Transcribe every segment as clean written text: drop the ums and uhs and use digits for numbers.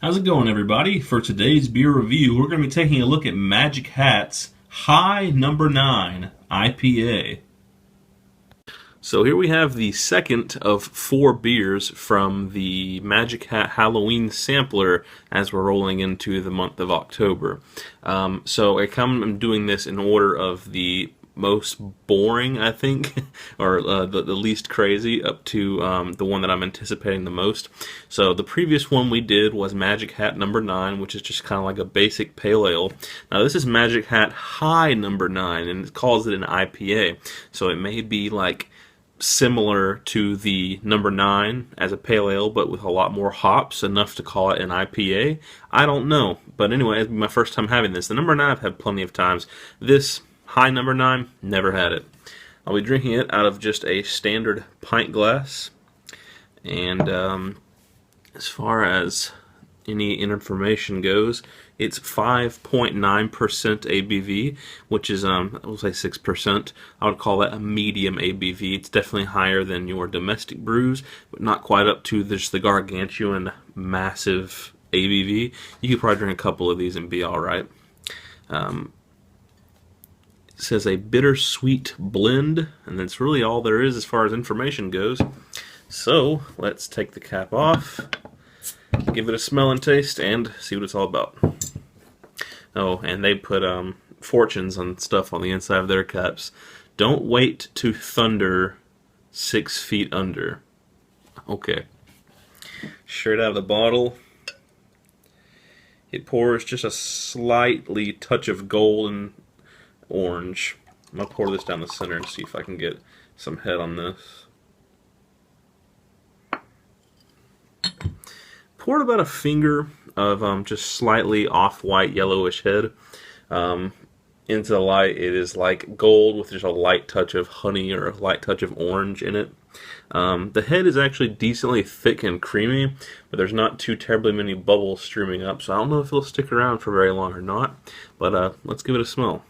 How's it going, everybody? For today's beer review, we're going to be taking a look at Magic Hat's High Number 9 IPA. So here we have the second of 4 beers from the Magic Hat Halloween sampler as we're rolling into the month of October. So I'm doing this in order of the most boring, I think, or the least crazy, up to the one that I'm anticipating the most. So the previous one we did was Magic Hat number 9, which is just kind of like a basic pale ale. Now this is Magic Hat High number 9, and it calls it an IPA. So it may be like similar to the number 9 as a pale ale, but with a lot more hops, enough to call it an IPA. I don't know, but anyway, it's my first time having this. The number 9 I've had plenty of times. This High number 9, never had it. I'll be drinking it out of just a standard pint glass, and as far as any information goes, it's 5.9% ABV, which is, we'll say 6%. I would call that a medium ABV. It's definitely higher than your domestic brews, but not quite up to just the gargantuan, massive ABV. You could probably drink a couple of these and be alright. It says a bittersweet blend, and that's really all there is as far as information goes. So, let's take the cap off, give it a smell and taste, and see what it's all about. Oh, and they put fortunes and stuff on the inside of their caps. Don't wait to thunder 6 feet under. Okay. Straight out of the bottle, it pours just a slightly touch of golden orange. I'm going to pour this down the center and see if I can get some head on this. Poured about a finger of just slightly off-white yellowish head into the light. It is like gold with just a light touch of honey or a light touch of orange in it. The head is actually decently thick and creamy, but there's not too terribly many bubbles streaming up, so I don't know if it'll stick around for very long or not, but let's give it a smell.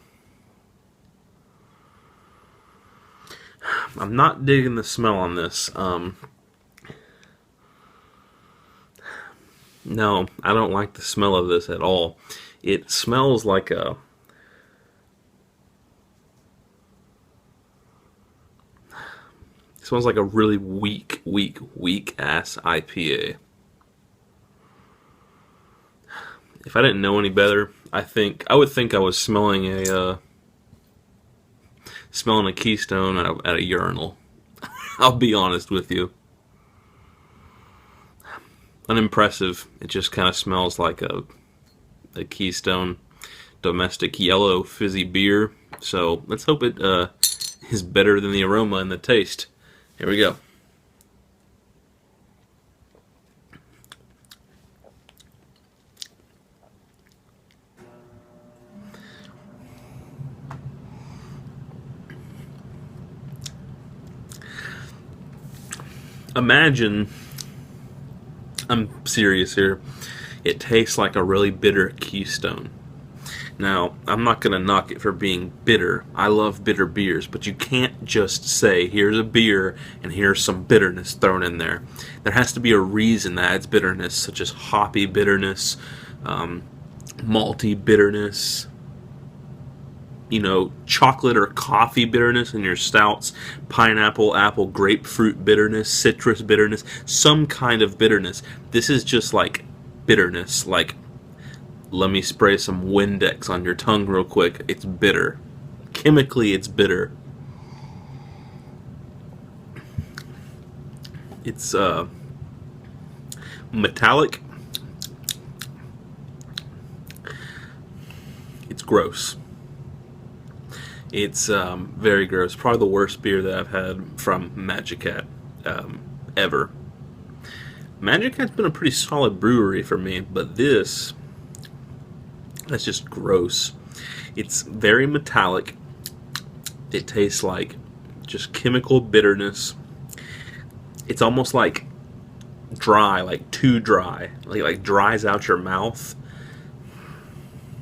I'm not digging the smell on this. No, I don't like the smell of this at all. It smells like a... It smells like a really weak ass IPA. If I didn't know any better, I would think I was smelling a Keystone at a urinal. I'll be honest with you. Unimpressive. It just kind of smells like a Keystone domestic yellow fizzy beer. So let's hope it is better than the aroma and the taste. Here we go. Imagine, I'm serious here, it tastes like a really bitter Keystone. Now, I'm not going to knock it for being bitter. I love bitter beers, but you can't just say, here's a beer and here's some bitterness thrown in there. There has to be a reason that adds bitterness, such as hoppy bitterness, malty bitterness, chocolate or coffee bitterness in your stouts, pineapple, apple, grapefruit bitterness, citrus bitterness, some kind of bitterness. This is just like bitterness, like, let me spray some Windex on your tongue real quick. It's bitter. Chemically, it's bitter. It's metallic. It's gross. It's very gross. Probably the worst beer that I've had from Magic Hat ever. Magic Hat's been a pretty solid brewery for me, but that's just gross. It's very metallic. It tastes like just chemical bitterness. It's almost like dry, like too dry. Like dries out your mouth.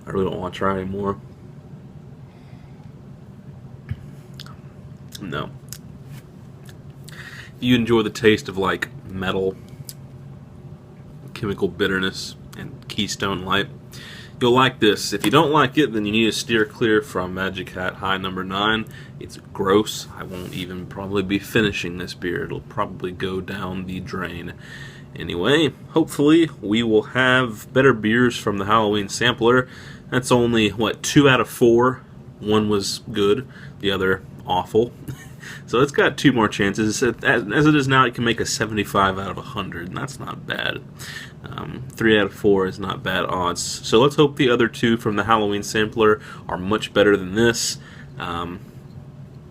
I really don't want to try anymore. No. If you enjoy the taste of like metal, chemical bitterness, and Keystone Light. You'll like this. If you don't like it, then you need to steer clear from Magic Hat High number 9. It's gross. I won't even probably be finishing this beer. It'll probably go down the drain. Anyway, hopefully we will have better beers from the Halloween sampler. That's only, what, 2 out of 4? One was good, the other awful. So it's got 2 more chances. As it is now, it can make a 75 out of 100, and that's not bad. 3 out of 4 is not bad odds. So let's hope the other 2 from the Halloween sampler are much better than this.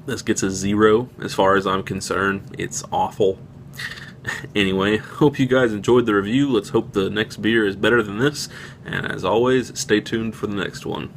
This gets a 0 as far as I'm concerned. It's awful. Anyway, hope you guys enjoyed the review. Let's hope the next beer is better than this. And as always, stay tuned for the next one.